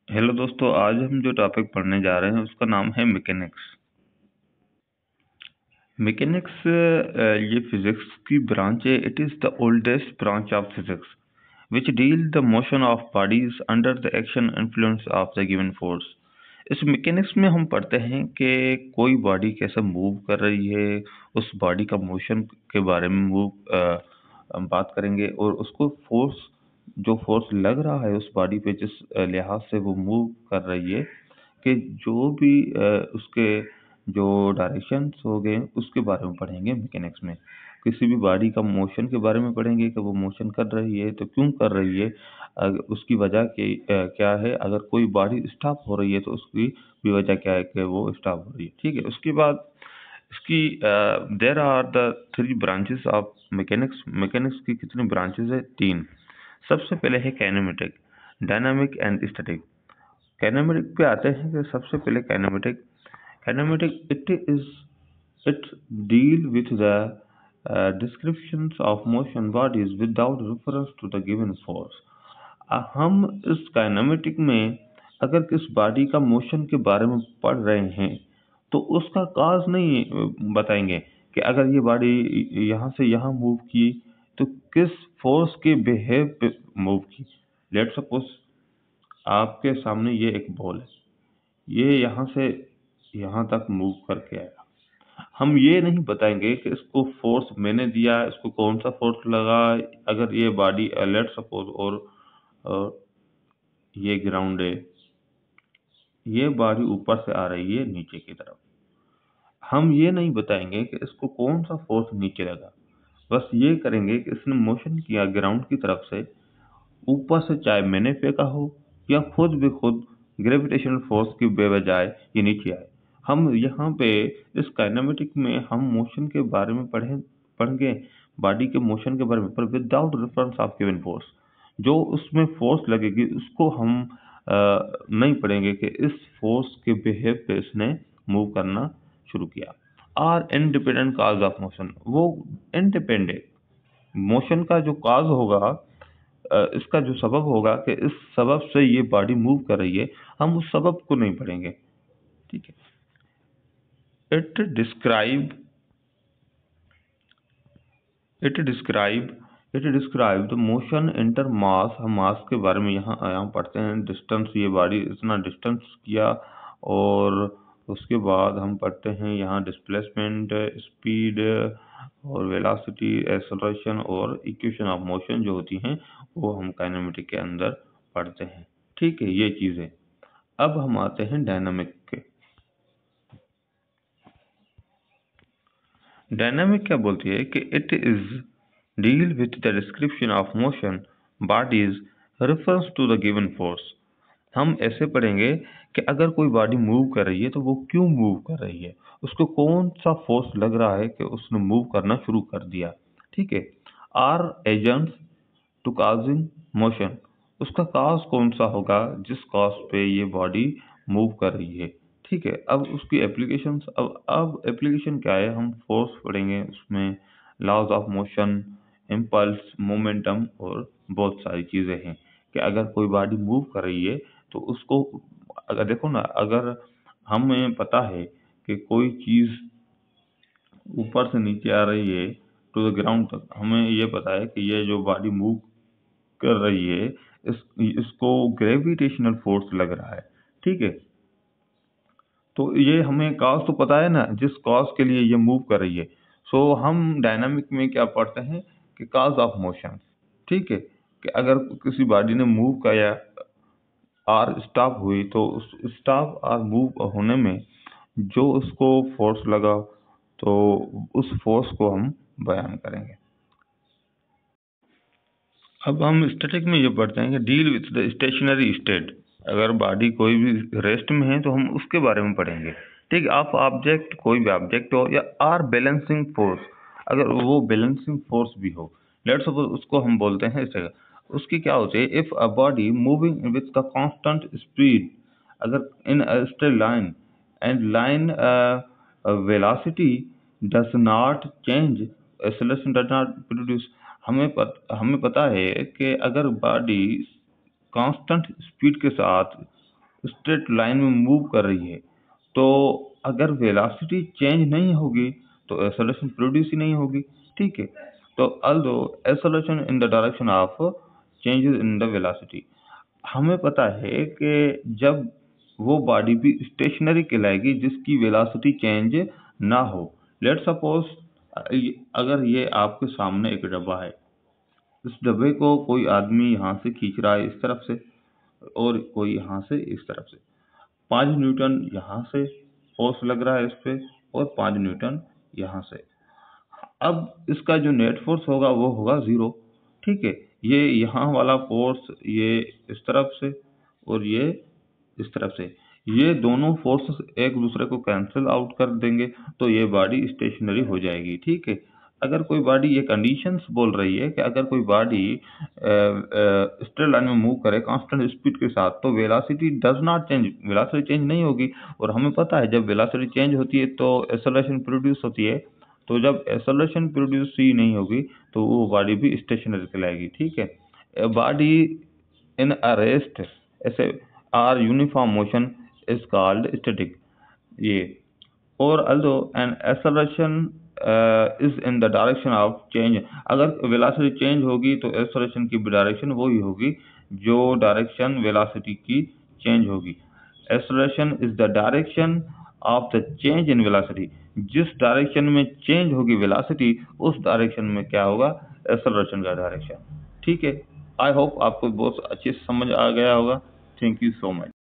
Hello दोस्तों, आज हम जो टॉपिक पढ़ने जा रहे हैं उसका नाम है मैकेनिक्स। मैकेनिक्स ये फिजिक्स की ब्रांच है। It is the oldest branch of physics which deal the motion of bodies under the action influence of the given force. इस मैकेनिक्स में हम पढ़ते हैं कि कोई बॉडी कैसे मूव कर रही है, उस बॉडी का मोशन के बारे में हम बात करेंगे और उसको फोर्स लग रहा है उस बॉडी पे जिस लिहाज से वो मूव कर रही है, कि जो भी उसके जो डायरेक्शंस हो गए उसके बारे में पढ़ेंगे मैकेनिक्स में। किसी भी बॉडी का मोशन के बारे में पढ़ेंगे कि वो मोशन कर रही है तो क्यों कर रही है, उसकी वजह क्या है। अगर कोई बॉडी स्टॉप हो रही है तो उसकी भी वजह क्या है कि वो स्टॉप हो रही है। ठीक है, उसके बाद इसकी there are the three branches of mechanics. Mechanics की कितनी ब्रांचेस है? तीन। सबसे पहले है kinematic, dynamic and static. Kinematic पे आते हैं कि सबसे पहले kinematic. Kinematic it deal with the descriptions of motion bodies without reference to the given force। हम इस काइनेमेटिक में अगर किस बॉडी का मोशन के बारे में पढ़ रहे हैं तो उसका काज नहीं बताएंगे कि अगर ये बॉडी यहाँ से यहाँ मूव की तो किस फोर्स के बिहेव पे मूव की। लेट सपोज आपके सामने ये एक बॉल है, ये यहाँ से यहाँ तक मूव करके आया। हम ये नहीं बताएंगे कि इसको फोर्स मैंने दिया, इसको कौन सा फोर्स लगा। अगर ये बॉडी लेट सपोज और ये ग्राउंड है, ये बॉडी ऊपर से आ रही है नीचे की तरफ, हम ये नहीं बताएंगे कि इसको कौन सा फोर्स नीचे लगा। बस ये करेंगे कि इसने मोशन किया ग्राउंड की तरफ से ऊपर से, चाहे मैंने फेंका हो या खुद ग्रेविटेशनल फोर्स की बेवजह ये नीचे आए। हम यहाँ पे इस काइनेमेटिक में हम मोशन के बारे में पढ़ेंगे, बॉडी के मोशन के बारे में, पर without reference of given force. जो उसमें फोर्स लगेगी उसको हम नहीं पढ़ेंगे कि इस फोर्स के बिहेव पे इसने मूव करना शुरू किया। Are independent cause of motion, वो इंडिपेंडेंट मोशन का जो काज होगा, इसका जो सबब होगा कि इस सबब से ये बॉडी मूव कर रही है, हम उस सबब को नहीं पढ़ेंगे। ठीक है। It describe the motion inter mass. हम मास के बारे में यहाँ पढ़ते हैं। डिस्टेंस, ये बॉडी इतना डिस्टेंस किया, और उसके बाद हम पढ़ते हैं यहाँ डिस्प्लेसमेंट, स्पीड और वेलोसिटी, एक्सेलरेशन और इक्वेशन ऑफ मोशन जो होती हैं वो हम काइनेमेटिक के अंदर पढ़ते हैं। ठीक है, ये चीज़ें। अब हम आते हैं डायनामिक के। डायनामिक क्या बोलती है कि it is deal with the description of motion bodies reference to the given force. हम ऐसे पढ़ेंगे कि अगर कोई बॉडी मूव कर रही है तो वो क्यों मूव कर रही है, उसको कौन सा फोर्स लग रहा है कि उसने मूव करना शुरू कर दिया। ठीक है। Are agents to causing motion, उसका काज कौन सा होगा जिस काज पे ये बॉडी मूव कर रही है। ठीक है। अब उसकी एप्लीकेशंस, अब एप्लीकेशन क्या है, हम फोर्स पढ़ेंगे, उसमें laws of motion, impulse, momentum और बहुत सारी चीज़ें हैं कि अगर कोई बॉडी मूव कर रही है तो उसको, अगर देखो ना, अगर हमें पता है कि कोई चीज़ ऊपर से नीचे आ रही है टू द ग्राउंड तक, हमें ये पता है कि ये जो बॉडी मूव कर रही है इसको ग्रेविटेशनल फोर्स लग रहा है। ठीक है। तो ये हमें कॉज तो पता है ना, जिस कॉज के लिए ये मूव कर रही है। सो हम डायनामिक में क्या पढ़ते हैं कि कॉज ऑफ मोशन। ठीक है, कि अगर किसी बॉडी ने मूव किया, आर स्टॉप हुई, तो उस स्टॉप और मूव होने में जो उसको फोर्स लगा, तो उस फोर्स को हम बयान करेंगे। अब हम स्टैटिक में ये पढ़ते हैं कि deal with the stationery state. अगर बॉडी कोई भी रेस्ट में है तो हम उसके बारे में पढ़ेंगे। ठीक है। आप ऑब्जेक्ट, कोई भी ऑब्जेक्ट हो या आर बैलेंसिंग फोर्स, अगर वो बैलेंसिंग फोर्स भी हो, लेट्स सपोज उसको हम बोलते हैं इस जगह। उसकी क्या होती है, if a body moving with the constant speed, अगर in a straight line and line velocity does not change, acceleration does not produce. हमें पता है कि अगर बॉडी कांस्टेंट स्पीड के साथ स्ट्रेट लाइन में मूव कर रही है, तो अगर वेलोसिटी चेंज नहीं होगी तो एक्सेलरेशन प्रोड्यूस ही नहीं होगी, ठीक है। तो although acceleration in the direction of changes in the velocity, हमें पता है कि जब वो बॉडी भी स्टेशनरी कहलाएगी जिसकी वेलोसिटी चेंज ना हो। लेट्स सपोज अगर ये आपके सामने एक डब्बा है, इस डब्बे को कोई आदमी यहाँ से खींच रहा है इस तरफ से, और कोई यहाँ से इस तरफ से, 5 न्यूटन यहाँ से फोर्स लग रहा है इस पे, और 5 न्यूटन यहाँ से। अब इसका जो नेट फोर्स होगा वो होगा 0, ठीक है। ये यहाँ वाला फोर्स ये इस तरफ से और ये इस तरफ से, ये दोनों फोर्सेस एक दूसरे को कैंसिल आउट कर देंगे, तो ये बॉडी स्टेशनरी हो जाएगी, ठीक है। अगर कोई बॉडी, ये कंडीशंस बोल रही है कि अगर कोई बॉडी स्ट्रेट लाइन में मूव करे कांस्टेंट स्पीड के साथ, तो velocity does not change, velocity change नहीं होगी। और हमें पता है जब वेलोसिटी चेंज होती है तो एक्सेलरेशन प्रोड्यूस होती है, तो जब एक्सेलरेशन प्रोड्यूस ही नहीं होगी तो वो बॉडी भी स्टेशनरी कहलाएगी, ठीक है। बॉडी इन अ रेस्ट ऐसे or uniform motion is called static, ये। और although an acceleration is in the direction of change, अगर वेलोसिटी चेंज होगी तो एक्सेलरेशन की डायरेक्शन वही होगी जो डायरेक्शन वेलोसिटी की चेंज होगी। Acceleration is the direction of the change in velocity, जिस डायरेक्शन में चेंज होगी वेलोसिटी उस डायरेक्शन में क्या होगा, एक्सेलरेशन का डायरेक्शन, ठीक है। आई होप आपको बहुत अच्छे से समझ आ गया होगा। Thank you so much.